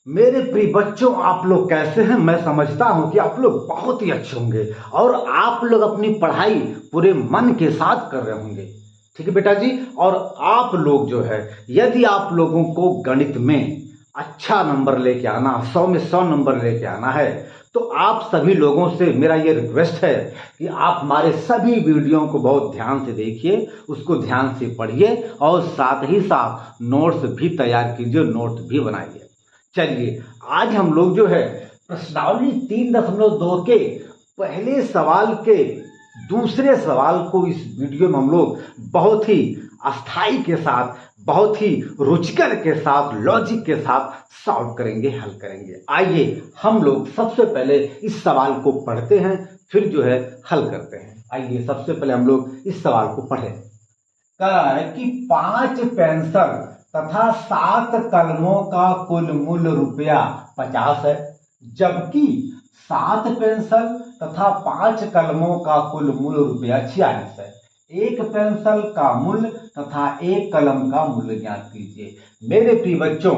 मेरे प्रिय बच्चों, आप लोग कैसे हैं? मैं समझता हूं कि आप लोग बहुत ही अच्छे होंगे और आप लोग अपनी पढ़ाई पूरे मन के साथ कर रहे होंगे। ठीक है बेटा जी। और आप लोग जो है, यदि आप लोगों को गणित में अच्छा नंबर लेके आना, 100 में 100 नंबर लेके आना है, तो आप सभी लोगों से मेरा ये रिक्वेस्ट है कि आप हमारे सभी वीडियो को बहुत ध्यान से देखिए, उसको ध्यान से पढ़िए और साथ ही साथ नोट्स भी तैयार कीजिए, नोट भी बनाइए। चलिए, आज हम लोग जो है प्रश्नावली 3.2 के पहले सवाल के दूसरे सवाल को इस वीडियो में हम लोग बहुत ही अस्थाई के साथ, बहुत ही रुचिकर के साथ, लॉजिक के साथ सॉल्व करेंगे, हल करेंगे। आइए हम लोग सबसे पहले इस सवाल को पढ़ते हैं, फिर जो है हल करते हैं। आइए सबसे पहले हम लोग इस सवाल को पढ़ें। कह रहा है कि 5 पेंसिल तथा 7 कलमों का कुल मूल्य ₹50 है, जबकि 7 पेंसिल तथा 5 कलमों का कुल मूल्य ₹46 है। एक पेंसिल का मूल्य तथा एक कलम का मूल्य ज्ञात कीजिए। मेरे प्रिय बच्चों,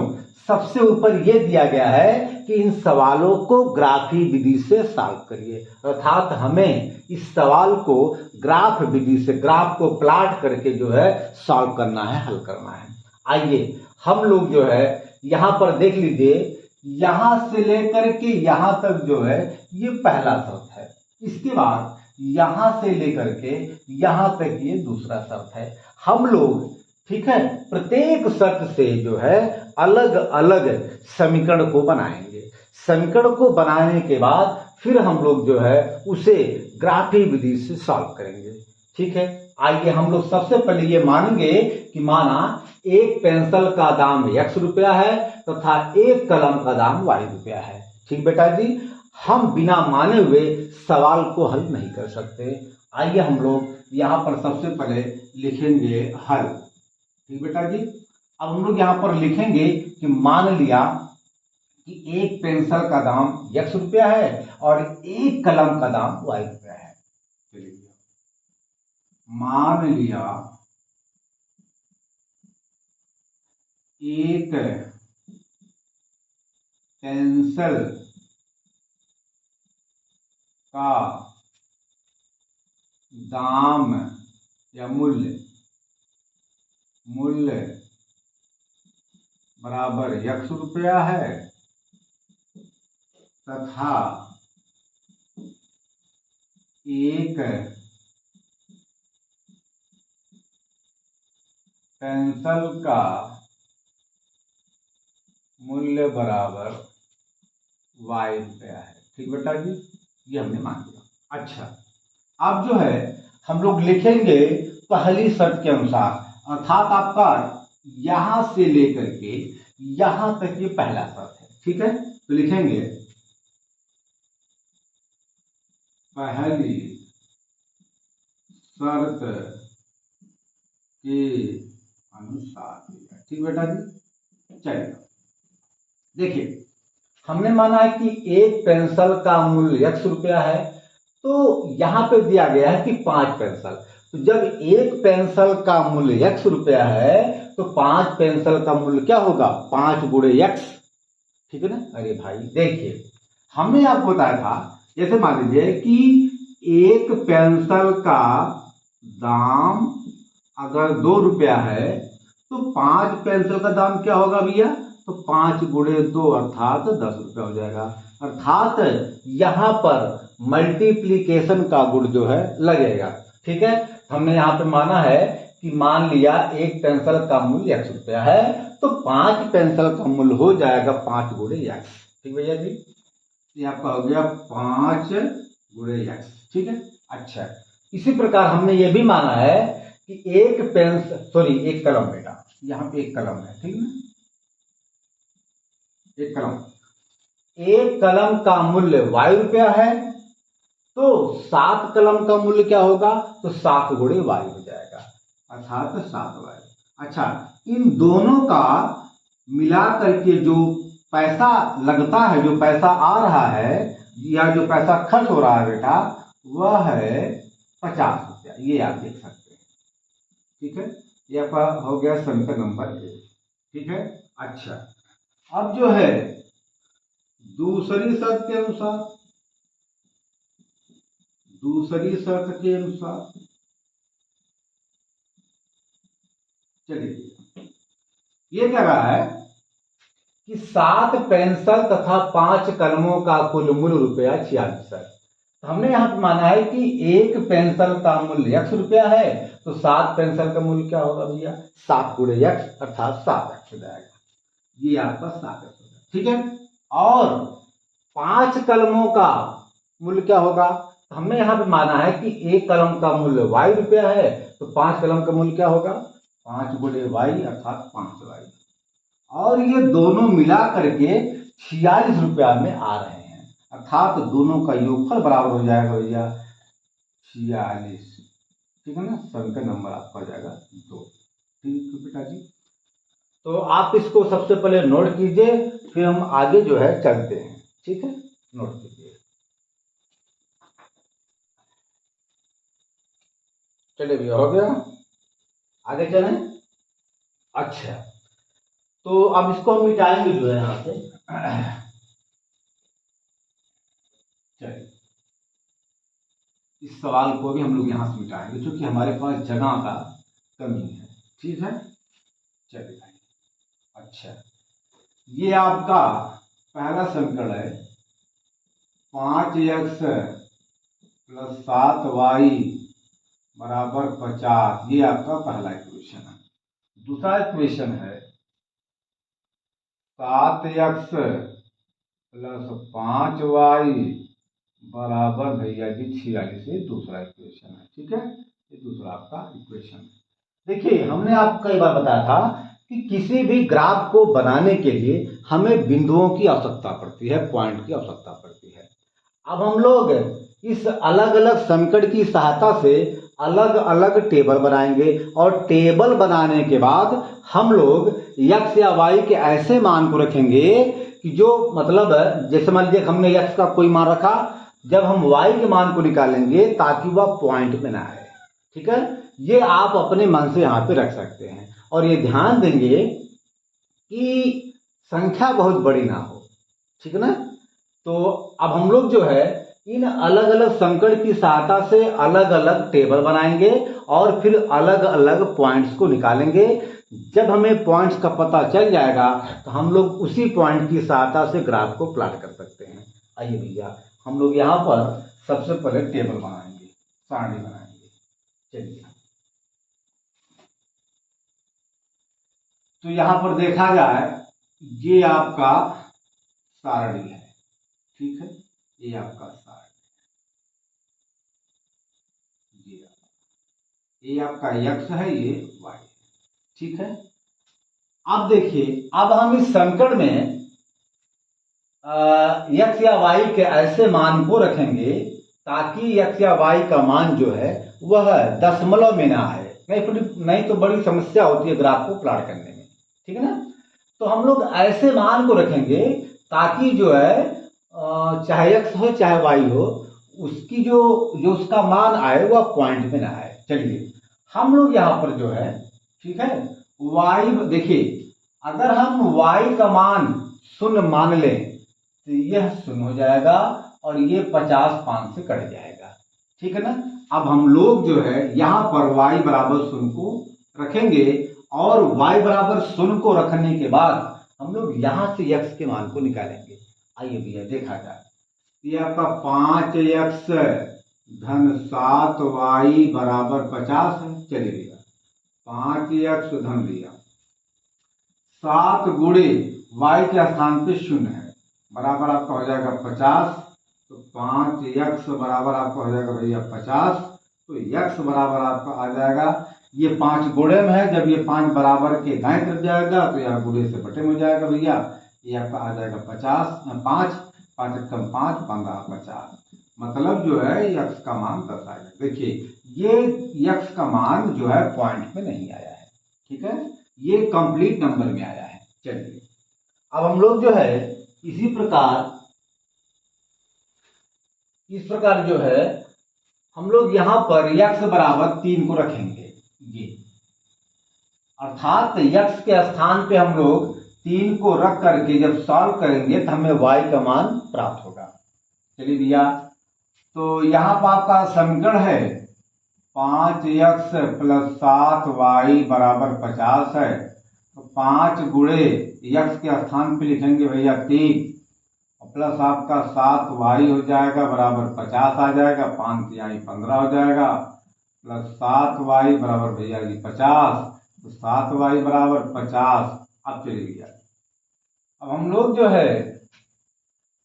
सबसे ऊपर यह दिया गया है कि इन सवालों को ग्राफी विधि से सॉल्व करिए, अर्थात हमें इस सवाल को ग्राफ विधि से, ग्राफ को प्लॉट करके जो है सॉल्व करना है, हल करना है। आइए हम लोग जो है यहां पर देख लीजिए, यहां से लेकर के यहां तक जो है ये पहला शर्त है, इसके बाद यहां से लेकर के यहां तक ये दूसरा शर्त है। हम लोग, ठीक है, प्रत्येक शर्त से जो है अलग अलग समीकरण को बनाएंगे। समीकरण को बनाने के बाद फिर हम लोग जो है उसे ग्राफी विधि से सॉल्व करेंगे। ठीक है, आइए हम लोग सबसे पहले ये मानेंगे कि माना एक पेंसिल का दाम ₹X है तथा एक कलम का दाम ₹Y है। ठीक बेटा जी, हम बिना माने हुए सवाल को हल नहीं कर सकते। आइए हम लोग यहां पर सबसे पहले लिखेंगे हल। ठीक बेटा जी, अब हम लोग यहां पर लिखेंगे कि मान लिया कि एक पेंसिल का दाम ₹X है और एक कलम का दाम ₹Y है। चलिए, मान लिया एक पेंसिल का दाम या मूल्य बराबर ₹X है तथा एक पेंसिल का मूल्य बराबर ₹Y है। ठीक बेटा जी, ये हमने मान लिया। अच्छा, अब जो है हम लोग लिखेंगे पहली शर्त के अनुसार, अर्थात आपका यहां से लेकर के यहां तक ये पहला शर्त है। ठीक है, तो लिखेंगे पहली शर्त के अनुसार। ठीक बेटा जी, चलिए देखिए, हमने माना है कि एक पेंसिल का मूल्य ₹X है, तो यहां पे दिया गया है कि 5 पेंसिल। तो जब एक पेंसिल का मूल्य ₹X है तो 5 पेंसिल का मूल्य क्या होगा? 5 गुणे X। ठीक है ना? अरे भाई देखिए, हमने आपको बताया था, जैसे मान लीजिए कि एक पेंसिल का दाम अगर ₹2 है तो 5 पेंसिल का दाम क्या होगा भैया? तो 5 गुणे 2 अर्थात ₹10 हो जाएगा। अर्थात यहां पर मल्टीप्लीकेशन का गुण जो है लगेगा। ठीक है, हमने यहां पे माना है कि मान लिया एक पेंसिल का मूल्य ₹X है तो 5 पेंसिल का मूल्य हो जाएगा 5 गुणे X। ठीक भैया जी, ये आपका हो गया 5 गुणे X। ठीक है, अच्छा, इसी प्रकार हमने ये भी माना है कि एक एक कलम, बेटा यहां पे एक कलम है, ठीक है, एक कलम, एक कलम का मूल्य ₹Y है तो 7 कलम का मूल्य क्या होगा? तो 7 गुणे Y हो जाएगा, अर्थात 7Y। अच्छा, इन दोनों का मिला करके जो पैसा लगता है, जो पैसा आ रहा है या जो पैसा खर्च हो रहा है बेटा, वह है ₹50। ये आप देख सकते हैं। ठीक है, ये आपका हो गया समीकरण नंबर 1। ठीक है, अच्छा, अब जो है दूसरी शर्त के अनुसार, दूसरी शर्त के अनुसार चलिए ये कह रहा है कि 7 पेंसिल तथा 5 कलमों का कुल मूल्य रुपया 46 है। तो हमने यहाँ पे माना है कि एक पेंसिल का मूल्य x रुपया है, तो 7 पेंसिल का मूल्य क्या होगा भैया, 7 गुणे x अर्थात 7x हो जाएगा। ये आपका 7x हो जाएगा, ठीक है। और 5 कलमों का मूल्य क्या होगा, हमने यहाँ पे माना है कि एक कलम का मूल्य y रुपया है, तो 5 कलम का मूल्य क्या होगा, 5 गुणे y अर्थात 5y। और ये दोनों मिला करके 46 रुपया में आ रहे हैं, अर्थात दोनों का योगफल बराबर हो जाएगा भैया 46, ठीक है ना। सम का नंबर आपका हो जाएगा 2। ठीक है बेटा जी, तो आप इसको सबसे पहले नोट कीजिए, फिर हम आगे जो है चलते हैं, ठीक है, नोट कीजिए। चलिए भैया हो गया, आगे चलें। अच्छा, तो अब इसको हम मिटाएंगे जो है यहाँ से। चलिए इस सवाल को भी हम लोग यहाँ से मिटाएंगे, क्योंकि हमारे पास जगह का कमी है, ठीक है। चलिए अच्छा, ये आपका पहला समीकरण है, 5x प्लस 7y बराबर 50, ये आपका पहला इक्वेशन है। दूसरा इक्वेशन है 7x प्लस 5y बराबर भैया जी 46, ये दूसरा इक्वेशन है, ठीक है। ये दूसरा आपका इक्वेशन है। देखिए हमने आपको कई बार बताया था कि किसी भी ग्राफ को बनाने के लिए हमें बिंदुओं की आवश्यकता पड़ती है, पॉइंट की आवश्यकता पड़ती है। अब हम लोग इस अलग अलग समीकरण की सहायता से अलग अलग टेबल बनाएंगे, और टेबल बनाने के बाद हम लोग x या y के ऐसे मान को रखेंगे कि जो मतलब जैसे मान लीजिए हमने x का कोई मान रखा, जब हम y के मान को निकालेंगे ताकि वह पॉइंट में ना आए, ठीक है। ये आप अपने मन से यहाँ पे रख सकते हैं, और ये ध्यान देंगे कि संख्या बहुत बड़ी ना हो, ठीक है ना। तो अब हम लोग जो है इन अलग अलग समीकरण की सहायता से अलग अलग टेबल बनाएंगे, और फिर अलग अलग पॉइंट्स को निकालेंगे। जब हमें पॉइंट्स का पता चल जाएगा तो हम लोग उसी पॉइंट की सहायता से ग्राफ को प्लॉट कर सकते हैं। आइए भैया हम लोग यहाँ पर सबसे पहले टेबल बनाएंगे, सारणी बनाएंगे। चलिए तो यहाँ पर देखा जाए, ये आपका सारणी है, ठीक है, ये आपका सारणी, ये आपका x है, ये y है, ठीक है। अब देखिए, अब हम इस समीकरण में x या y के ऐसे मान को रखेंगे ताकि x या y का मान जो है वह दशमलव में ना आए, नहीं तो बड़ी समस्या होती है ग्राफ को प्लॉट करने में, ठीक है ना। तो हम लोग ऐसे मान को रखेंगे ताकि जो है चाहे x हो चाहे y हो, उसकी जो उसका मान आए वह पॉइंट में ना आए। चलिए हम लोग यहाँ पर जो है, ठीक है, y देखिए, अगर हम y का मान 0 मान लें तो यह 0 हो जाएगा, और ये 50 5 से कट जाएगा, ठीक है ना। अब हम लोग जो है यहाँ पर y बराबर 0 को रखेंगे, और y बराबर 0 को रखने के बाद हम लोग यहाँ से x के मान को निकालेंगे। आइए भैया देखा जाए, ये आपका 5x धन 7y बराबर 50 है। चलिए भैया 5x धन लिया, 7 गुणे y के स्थान पे 0 है, बराबर आपका हो जाएगा 50। तो 5x बराबर आपका हो जाएगा भैया 50, तो x बराबर आपका आ जाएगा, ये 5 गुणे में है, जब ये 5 बराबर के दाएं तरफ जाएगा तो यह गुणे से बटे में हो जाएगा भैया, ये आपका आ जाएगा 50, 5 5 कम 5 15 50, मतलब जो है x का मान 10 आएगा। देखिए ये x का मान जो है पॉइंट में नहीं आया है, ठीक है, ये कंप्लीट नंबर में आया है। चलिए अब हम लोग जो है इस प्रकार जो है हम लोग यहाँ पर x बराबर 3 को रखेंगे, ये अर्थात x के स्थान पे हम लोग 3 को रख करके जब सॉल्व करेंगे तो हमें y का मान प्राप्त होगा। चलिए भैया, तो यहाँ पर आपका समीकरण है 5x प्लस 7y बराबर 50 है। तो 5 गुणे x के स्थान पे लिखेंगे भैया 3 प्लस आपका 7y हो जाएगा बराबर 50 आ जाएगा, 5 यहाँ 15 हो जाएगा, प्लस 7y बराबर भैया जी 50, तो 7y बराबर 50। अब चलिए भैया, अब हम लोग जो है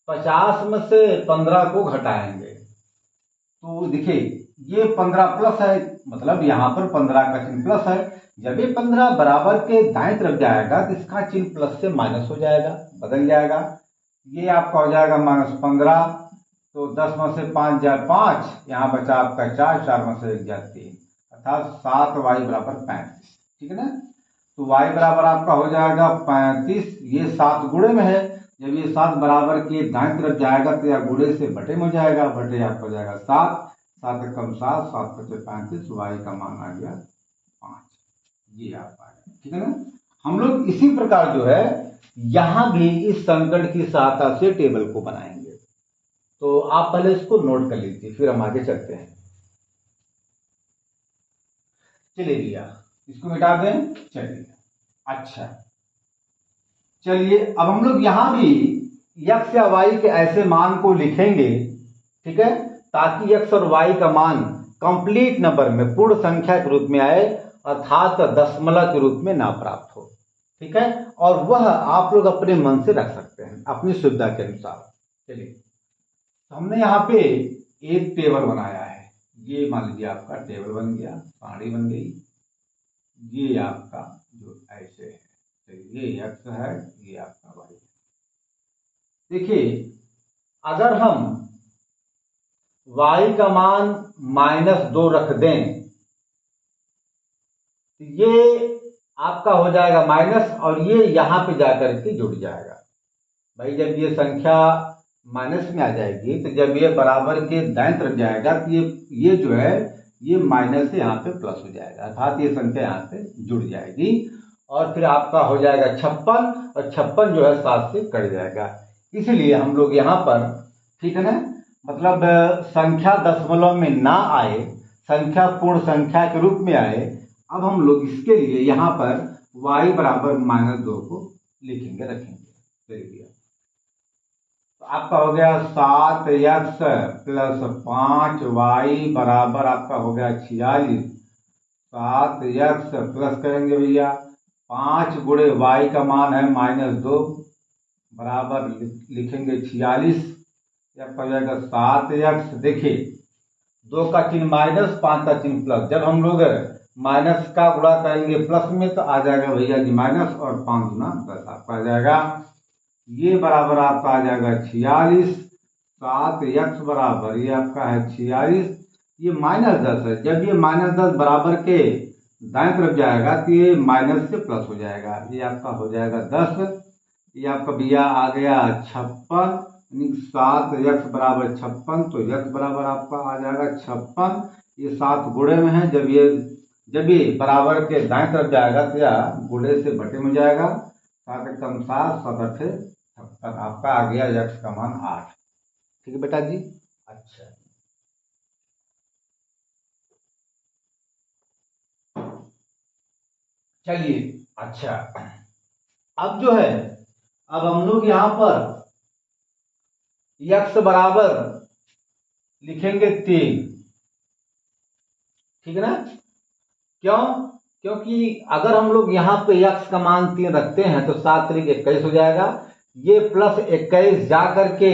50 में से 15 को घटाएंगे, तो देखिए ये 15 प्लस है, मतलब यहाँ पर 15 का चिन्ह प्लस है। जब ये 15 बराबर के दाएं तरफ जाएगा तो इसका चिन्ह प्लस से माइनस हो जाएगा, बदल जाएगा। ये आपका हो जाएगा -15, तो 10 में से 5 जाए 5, यहाँ बचा आपका 4, 4 में से 1 जाए 3, अर्थात 7y बराबर 35। ठीक है ना, तो y बराबर आपका हो जाएगा 35। ये 7 गुणे में है, जब ये 7 बराबर के दाएं तरफ जाएगा तो यह गुणे से बटे में हो जाएगा, बटे आपका हो जाएगा 7, 7 कम 7, 7 पचे 35, y का मान आ गया 5। ये आप आ गया। ठीक है ना, हम लोग इसी प्रकार जो है यहां भी इस समीकरण की सहायता से टेबल को बनाएंगे। तो आप पहले इसको नोट कर लीजिए, फिर हम आगे चलते हैं। चलिए भैया, इसको मिटा दें। चलिए, अच्छा, चलिए अब हम लोग यहां भी x या y के ऐसे मान को लिखेंगे, ठीक है, ताकि x और y का मान कंप्लीट नंबर में पूर्ण संख्या के रूप में आए, अर्थात दशमलव के रूप में ना प्राप्त हो। ठीक है, और वह आप लोग अपने मन से रख सकते हैं अपनी सुविधा के अनुसार। चलिए, तो हमने यहाँ पे एक टेबल बनाया है, ये मान लीजिए आपका टेबल बन गया, सारणी बन गई। ये आपका जो ऐसे है, ये x है, ये आपका y है। देखिए, अगर हम y का मान -2 रख दें, ये आपका हो जाएगा माइनस, और ये यहां पे जाकर के जुड़ जाएगा। भाई जब ये संख्या माइनस में आ जाएगी तो जब ये बराबर के दाएं तरफ जाएगा तो ये जो है ये माइनस से यहाँ पे प्लस हो जाएगा, अर्थात ये संख्या यहाँ पे जुड़ जाएगी, और फिर आपका हो जाएगा 56, और 56 जो है 7 से कट जाएगा। इसलिए हम लोग यहाँ पर, ठीक है ना, मतलब संख्या दशमलव में ना आए, संख्या पूर्ण संख्या के रूप में आए। अब हम लोग इसके लिए यहाँ पर y बराबर -2 को लिखेंगे, रखेंगे। चलिए, तो आपका हो गया 7x प्लस 5y बराबर आपका हो गया 46। 7x प्लस करेंगे भैया 5 गुणे y का मान है -2 बराबर लिखेंगे 46। आपका हो जाएगा 7x। देखिए, 2 का चिन्ह माइनस, 5 का चिन्ह प्लस। जब हम लोग माइनस का गुणा करेंगे प्लस में तो आ जाएगा भैया जी माइनस, और 5 गुना 10 आपका आ जाएगा। ये बराबर आपका आ जाएगा 46। 7x बराबर ये आपका है 46, ये -10 है। जब ये -10 बराबर के दाएं तरफ जाएगा तो ये माइनस से प्लस हो जाएगा, ये आपका हो जाएगा 10। ये आपका भैया आ गया 56, 7x बराबर 56, तो x बराबर आपका आ जाएगा 56। ये 7 गुणे में है, जब ये बराबर के दाएं तरफ जाएगा तो यह गुणे से बटे में जाएगा। 7 कम 7, 7 8 56, आपका आ गया x का मान 8। ठीक है बेटा जी, अच्छा। चलिए, अच्छा, अब जो है, अब हम लोग यहाँ पर x बराबर लिखेंगे 3। ठीक है ना, क्यों? क्योंकि अगर हम लोग यहाँ पे x का मान 3 रखते हैं तो 7 3 21 हो जाएगा। ये प्लस 21 जा करके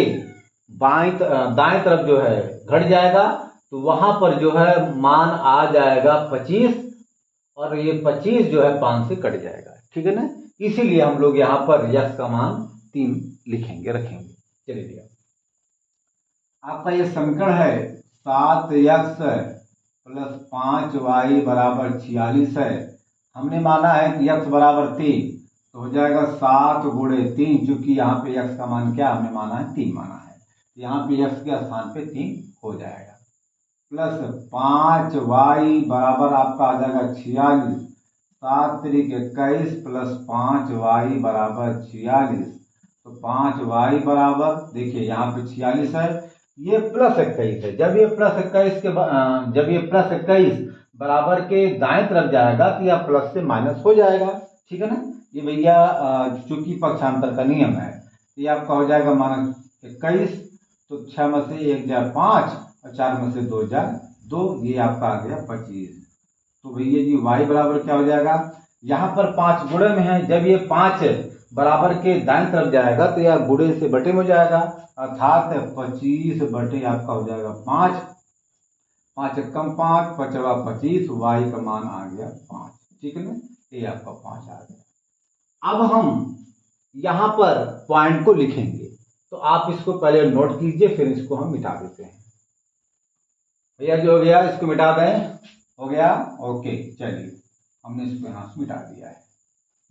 दाएं तरफ जो है घट जाएगा, तो वहां पर जो है मान आ जाएगा 25, और ये 25 जो है 5 से कट जाएगा। ठीक है ना, इसीलिए हम लोग यहाँ पर x का मान 3 लिखेंगे, रखेंगे। चलिए, आपका ये समीकरण है 7x प्लस 5y बराबर 46 है। हमने माना है कि x बराबर 3, तो हो जाएगा 7 गुणे 3, चूंकि यहाँ पे x का मान क्या हमने माना है, 3 माना है, तो यहाँ पे x के स्थान पे 3 हो जाएगा। प्लस 5y बराबर आपका आ जाएगा 46। 7 त्रिक 21 प्लस 5y बराबर 46। तो 5y बराबर, देखिए यहाँ पे 46 है, ये प्लस 21 है। जब ये प्लस 21 के जब ये प्लस 21 बराबर के दाएं तरफ जाएगा तो यह प्लस से माइनस हो जाएगा, ठीक है ना। ये भैया चूंकि पक्षांतर का नियम है, ये आपका हो जाएगा -21। तो 6 में से 1 जाए 5 और 4 में से 2 जाए 2, ये आपका आ गया 25। तो भैया जी y बराबर क्या हो जाएगा, यहाँ पर 5 गुणे में है, जब ये 5 बराबर के दाएं तरफ जाएगा तो यह गुणे से बटे में हो जाएगा, अर्थात 25 बटे आपका हो जाएगा 5। 5 कम 5 5 25, y का मान आ गया 5, ठीक है ना। ये आपका 5 आ गया। अब हम यहाँ पर पॉइंट को लिखेंगे, तो आप इसको पहले नोट कीजिए, फिर इसको हम मिटा देते हैं। भैया जो हो गया इसको मिटा दें, हो गया, ओके। चलिए हमने इसको यहाँ से मिटा दिया है।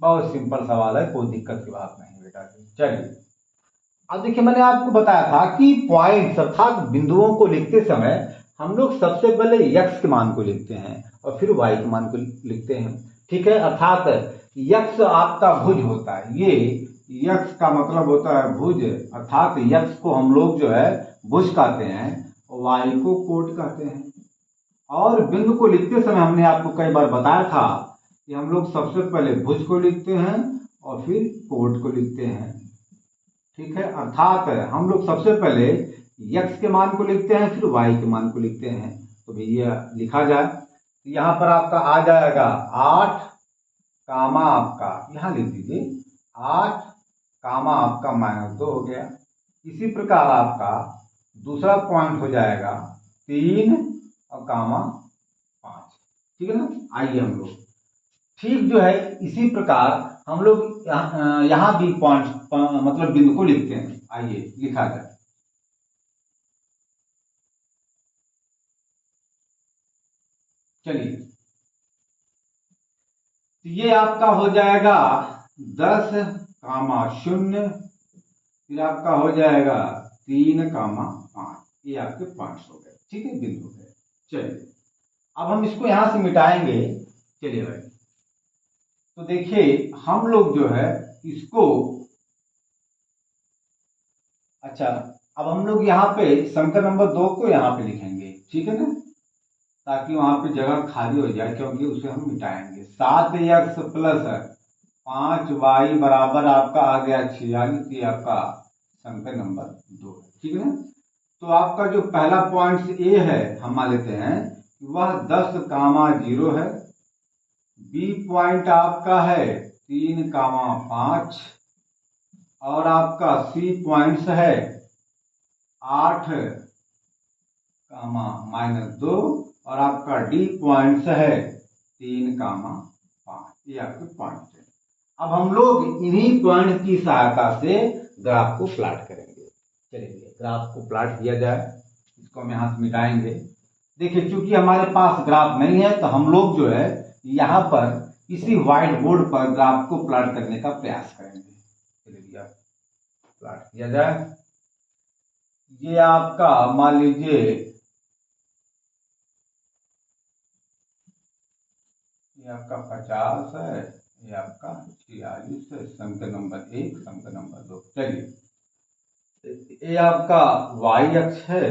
बहुत सिंपल सवाल है, कोई दिक्कत की बात नहीं बेटा जी। चलिए अब देखिए, मैंने आपको बताया था कि पॉइंट्स अर्थात बिंदुओं को लिखते समय हम लोग सबसे पहले x के मान को लिखते हैं और फिर y के मान को लिखते हैं, ठीक है। अर्थात x आपका भुज होता है, ये x का मतलब होता है भुज, अर्थात x को हम लोग जो है भुज कहते हैं और y को कोट कहते हैं। और बिंदु को लिखते समय हमने आपको कई बार बताया था कि हम लोग सबसे पहले भुज को लिखते हैं और फिर कोट को लिखते हैं, ठीक है। अर्थात हम लोग सबसे पहले x के मान को लिखते हैं, फिर y के मान को लिखते हैं। तो भैया लिखा जाए, तो यहाँ पर आपका आ जाएगा 8 कामा आपका, यहाँ लिख दीजिए 8 कामा आपका -2 हो गया। इसी प्रकार आपका दूसरा पॉइंट हो जाएगा 3 और कामा 5, ठीक है ना। आइए हम लोग ठीक जो है इसी प्रकार हम लोग यहाँ भी पॉइंट मतलब बिंदु को लिखते हैं। आइए लिखा जाए, चलिए तो ये आपका हो जाएगा 10 कामा 0, फिर आपका हो जाएगा 3 कामा 5, ये आपके पॉइंट्स हो गए, ठीक है, बिंदु हो गए। चलिए अब हम इसको यहां से मिटाएंगे। चलिए भाई, तो देखिए हम लोग जो है इसको, अच्छा अब हम लोग यहाँ पे समीकरण नंबर 2 को यहाँ पे लिखेंगे, ठीक है ना, ताकि वहां पे जगह खाली हो जाए, क्योंकि उसे हम मिटाएंगे। 7x प्लस 5y बराबर आपका आ गया 46, ये आपका समीकरण नंबर 2 है, ठीक है ना। तो आपका जो पहला पॉइंट ए है हम मान लेते हैं वह 10 कामा 0 है। बी पॉइंट आपका है 3 कामा 5 और आपका सी पॉइंट्स है 8 कामा -2 और आपका डी पॉइंट्स है 3 कामा 5, ये आपके पॉइंट है। अब हम लोग इन्हीं पॉइंट की सहायता से ग्राफ को प्लॉट करेंगे। चलिए ग्राफ को प्लॉट किया जाए, इसको हम यहाँ से मिटाएंगे। देखिए चूंकि हमारे पास ग्राफ नहीं है तो हम लोग जो है यहाँ पर इसी व्हाइट बोर्ड पर ग्राफ को प्लॉट करने का प्रयास करेंगे। चलिए प्लॉट किया जाए। ये आपका मान लीजिए ये आपका 50 है, ये आपका 46 है, समीकरण नंबर 1, समीकरण नंबर 2। चलिए ये आपका y अक्ष है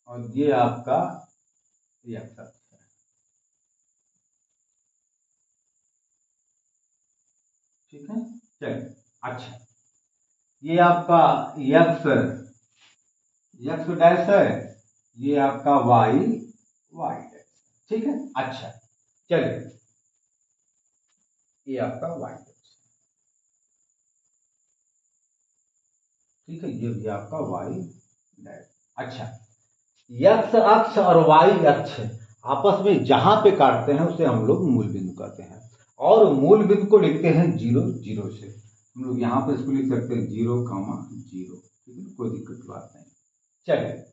और ये आपका x अक्ष है, ठीक है। चलिए अच्छा, ये आपका x डैश है, ये आपका y डैश, ठीक है। अच्छा चलिए ये आपका y डैश, ठीक है, ये भी आपका y डैश। अच्छा x अक्ष और y अक्ष आपस में जहां पे काटते हैं उसे हम लोग मूल बिंदु कहते हैं, और मूल बिंदु को लिखते हैं 0 0 से। हम लोग यहाँ पर इसको लिख सकते हैं 0 कामा 0, ठीक है, कोई दिक्कत की बात नहीं। चलिए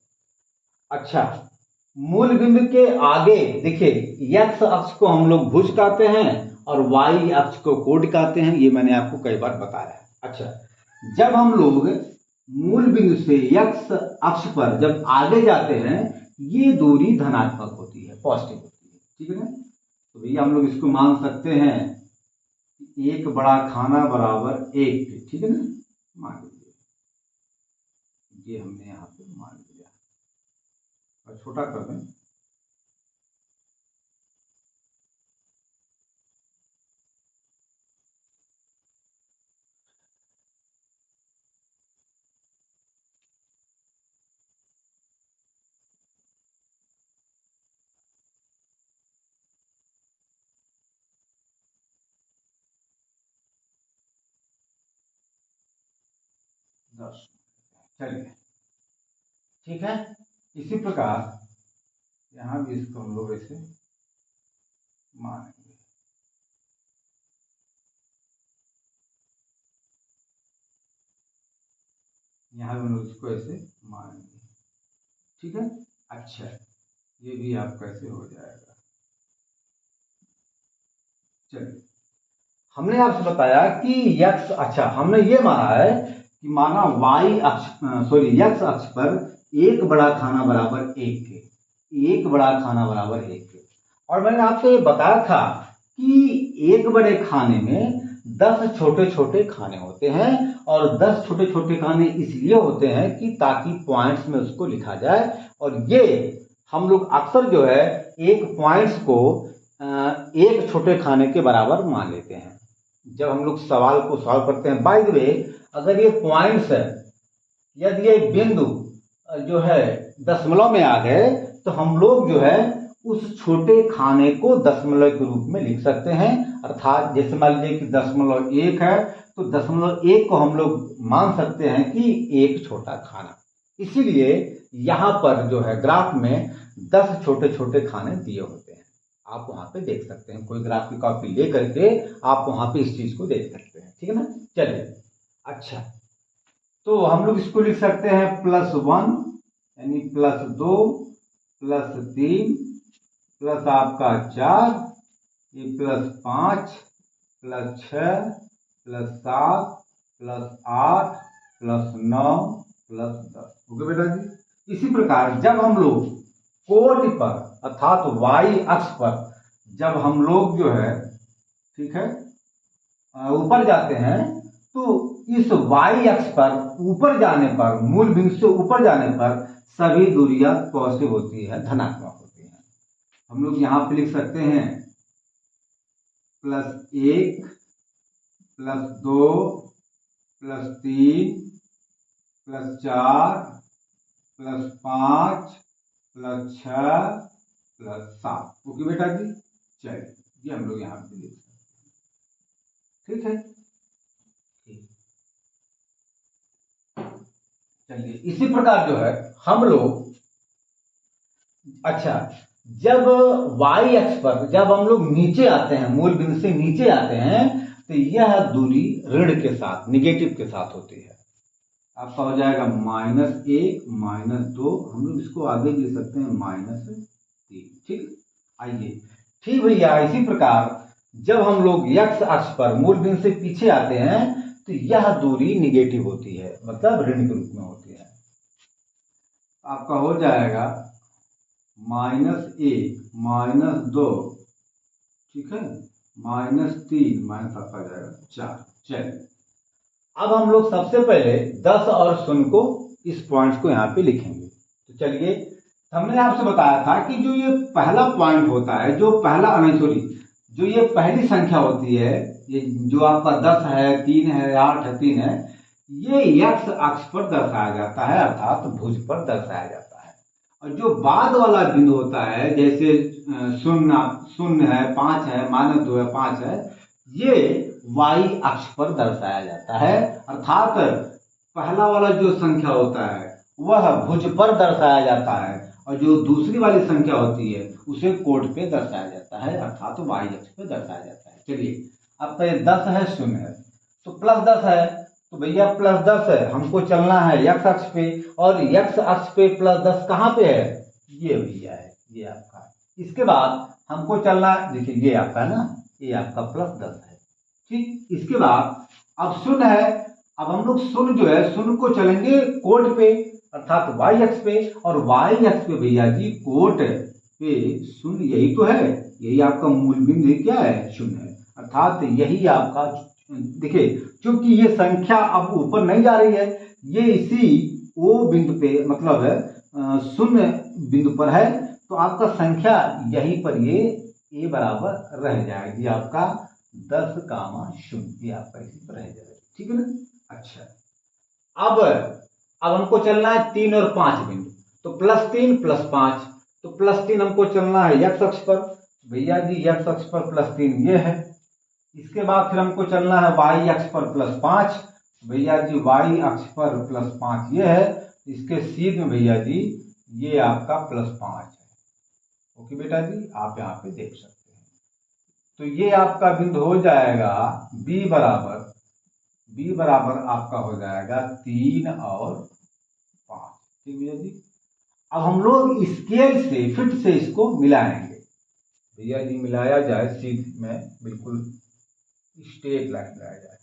अच्छा, मूल बिंदु के आगे देखिए x अक्ष को हम लोग भुज कहते हैं और y अक्ष को कोड कहते हैं, ये मैंने आपको कई बार बताया है। अच्छा जब हम लोग मूल बिंदु से x अक्ष पर जब आगे जाते हैं ये दूरी धनात्मक होती है, पॉजिटिव होती है, ठीक है ना। तो भैया हम लोग इसको मान सकते हैं एक बड़ा खाना बराबर एक, ठीक है ना, मान लीजिए ये हमने यहाँ पे मान लिया और छोटा कर दें। दस, चलिए ठीक है। इसी प्रकार यहाँ भी इसको हम लोग ऐसे मानेंगे। यहाँ भी हम लोग इसको ऐसे मानेंगे, ठीक है। अच्छा, ये भी आपका ऐसे हो जाएगा। चलिए, हमने आपसे बताया कि यक्स, अच्छा हमने ये माना है कि माना वाई अक्ष, सॉरी यक्स अक्ष पर एक बड़ा खाना बराबर एक के, एक बड़ा खाना बराबर एक के। और मैंने आपको ये बताया था कि एक बड़े खाने में 10 छोटे छोटे खाने होते हैं, और 10 छोटे छोटे खाने इसलिए होते हैं कि ताकि पॉइंट्स में उसको लिखा जाए। और ये हम लोग अक्सर जो है एक पॉइंट्स को एक छोटे खाने के बराबर मान लेते हैं जब हम लोग सवाल को सॉल्व करते हैं। बाय द वे, अगर ये पॉइंट्स है, यदि ये बिंदु जो है दशमलव में आ गए तो हम लोग जो है उस छोटे खाने को दशमलव के रूप में लिख सकते हैं। अर्थात जैसे मान लीजिए कि 0.1 है तो 0.1 को हम लोग मान सकते हैं कि एक छोटा खाना। इसीलिए यहाँ पर जो है ग्राफ में 10 छोटे छोटे खाने दिए होते हैं। आप वहां पे देख सकते हैं, कोई ग्राफ की कॉपी ले करके आप वहां पे इस चीज को देख सकते हैं, ठीक है ना। चलिए, अच्छा तो हम लोग इसको लिख सकते हैं +1 यानी +2 +3 प्लस आपका 4, ये +5 +6 +7 +8 +9 +10। ओके बेटा जी। इसी प्रकार जब हम लोग कोट पर अर्थात वाई अक्ष पर जब हम लोग जो है, ठीक है, ऊपर जाते हैं तो इस वाई अक्ष पर ऊपर जाने पर, मूल बिंदु से ऊपर जाने पर सभी दूरियां पॉजिटिव होती है, धनात्मक होती है। हम लोग यहाँ पे लिख सकते हैं +1 +2 +3 +4 +5 +6 +7। ओके बेटा जी। चलिए, ये हम लोग यहाँ पे लिख सकते हैं, ठीक है। चलिए, इसी प्रकार जो है हम लोग, अच्छा जब वाई अक्ष पर जब हम लोग नीचे आते हैं, मूल बिंदु से नीचे आते हैं तो यह दूरी ऋण के साथ, निगेटिव के साथ होती है। आपका हो जाएगा -1 -2, हम लोग इसको आगे लिख सकते हैं -3, ठीक। आइए, ठीक भैया, इसी प्रकार जब हम लोग x अक्ष पर मूल बिंदु से पीछे आते हैं तो यह दूरी निगेटिव होती है, मतलब ऋण के रूप में होती है। आपका हो जाएगा -1 -2, ठीक है, -3 माइनस आपका जाएगा 4। चलिए, अब हम लोग सबसे पहले 10 और 0 को, इस पॉइंट्स को यहाँ पे लिखेंगे। तो चलिए, हमने आपसे बताया था कि जो ये पहला पॉइंट होता है, जो पहला नहीं सॉरी जो ये पहली संख्या होती है, ये जो आपका 10 है, 3 है, 8 है, 3 है, ये x अक्ष पर दर्शाया जाता है, अर्थात भुज पर दर्शाया जाता है। और जो बाद वाला बिंदु होता है, जैसे 0 है, 5 है, -2 है, 5 है, ये y अक्ष पर दर्शाया जाता है। अर्थात पहला वाला जो संख्या होता है वह भुज पर दर्शाया जाता है, और जो दूसरी वाली संख्या होती है उसे कोट पे दर्शाया जाता है, अर्थात y अक्ष पे दर्शाया जाता है। चलिए, आपका ये 10 है, 0 है, तो +10 है, तो भैया +10 है, हमको चलना है x अक्ष पे, और x अक्ष पे +10 कहाँ पे है, ये भैया है, ये आपका। इसके बाद हमको चलना है, देखिए ये आपका है ना, ये आपका +10 है, ठीक। इसके बाद अब 0 है, अब हम लोग 0 जो है 0 को चलेंगे कोट पे, अर्थात y अक्ष पे, और y अक्ष पे भैया जी कोट पे 0 यही तो है, यही आपका मूल बिंदु क्या है, शून्य है। अर्थात यही आपका, देखिए क्योंकि ये संख्या अब ऊपर नहीं जा रही है, ये इसी ओ बिंदु पे मतलब है शून्य बिंदु पर है, तो आपका संख्या यहीं पर ये ए बराबर रह जाएगी आपका 10, ये आपका इसी पर रह जाएगा, ठीक है ना। अच्छा, अब हमको चलना है 3 और 5 बिंदु, तो +3 +5, तो +3 हमको चलना है x अक्ष पर, भैया जी x अक्ष पर +3 ये है। इसके बाद फिर हमको चलना है y अक्ष पर +5, भैया जी y अक्ष पर +5 ये है। इसके सीध में भैया जी ये आपका +5 है। ओके बेटा जी, आप यहाँ पे देख सकते हैं। तो ये आपका बिंदु हो जाएगा b बराबर आपका हो जाएगा 3 और 5, ठीक भैया जी। अब हम लोग स्केल से फिर से इसको मिलाएंगे, भैया जी मिलाया जाए सीध में, बिल्कुल स्ट्रेट लाइन मिलाया जाए।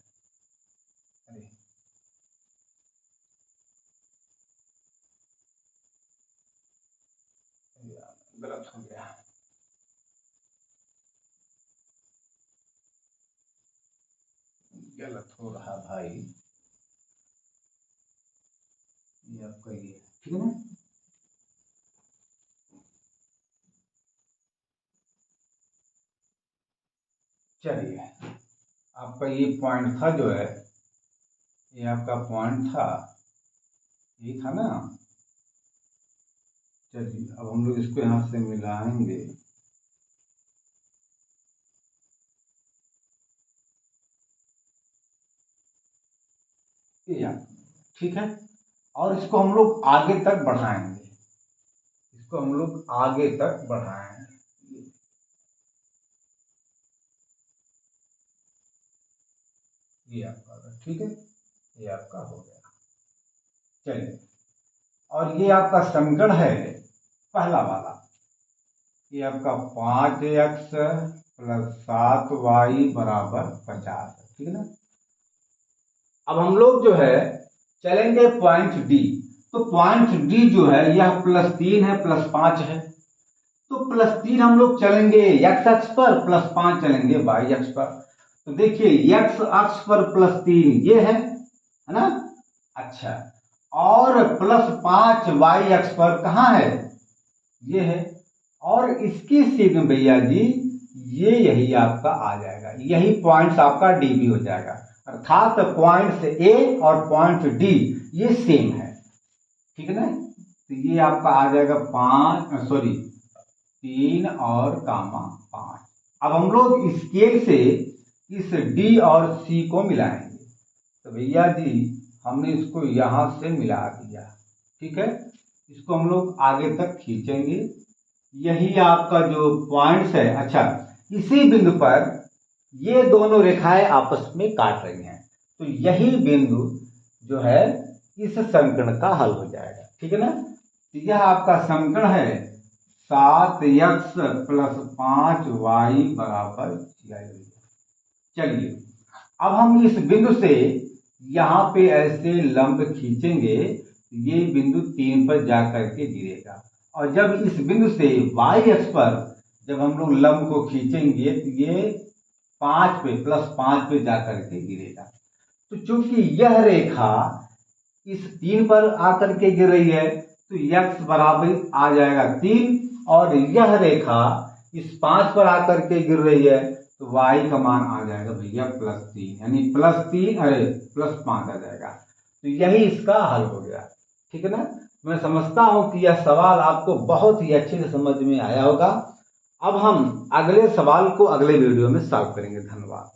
अरे गलत हो गया, गलत हो रहा भाई, ये आपका ये ठीक है ना। चलिए, आपका ये पॉइंट था जो है, ये आपका पॉइंट था, ये था ना। चलिए अब हम लोग इसको यहाँ से मिलाएंगे, ये ठीक है। और इसको हम लोग आगे तक बढ़ाएंगे, इसको हम लोग आगे तक बढ़ाएंगे, ये आपका ठीक है, ये आपका हो गया। चलिए, और ये आपका समीकरण है पहला वाला, ये आपका 5x + 7y बराबर 50, ठीक है ना। अब हम लोग जो है चलेंगे पॉइंट डी, तो पॉइंट डी जो है यह +3 है +5 है, तो +3 हम लोग चलेंगे x अक्ष पर, +5 चलेंगे y अक्ष पर। तो देखिए x अक्ष पर +3 ये है ना। अच्छा, और +5 y अक्ष पर कहाँ है, ये है। और इसकी सीध में भैया जी ये यही आपका आ जाएगा, यही पॉइंट आपका डी भी हो जाएगा। अर्थात पॉइंट ए और पॉइंट डी ये सेम है, ठीक है ना। तो ये आपका आ जाएगा 3 और 5। अब हम लोग स्केल से इस डी और सी को मिलाएंगे, तो भैया जी हमने इसको यहां से मिला दिया, ठीक है। इसको हम लोग आगे तक खींचेंगे, यही आपका जो पॉइंट्स है। अच्छा, इसी बिंदु पर ये दोनों रेखाएं आपस में काट रही हैं, तो यही बिंदु जो है इस समीकरण का हल हो जाएगा, ठीक है ना। तो यह आपका समीकरण है 7x + 5y बराबर 46। चलिए, अब हम इस बिंदु से यहाँ पे ऐसे लंब खींचेंगे, ये बिंदु 3 पर जा करके गिरेगा, और जब इस बिंदु से y अक्ष पर जब हम लोग लंब को खींचेंगे तो ये 5 पे +5 पे जा करके गिरेगा। तो चूंकि यह रेखा इस 3 पर आकर के गिर रही है, तो x बराबर आ जाएगा 3, और यह रेखा इस 5 पर आकर के गिर रही है, तो y का मान आ जाएगा भैया +3, यानी +5 आ जाएगा। तो यही इसका हल हो गया, ठीक है ना। मैं समझता हूं कि यह सवाल आपको बहुत ही अच्छे से समझ में आया होगा। अब हम अगले सवाल को अगले वीडियो में सॉल्व करेंगे। धन्यवाद।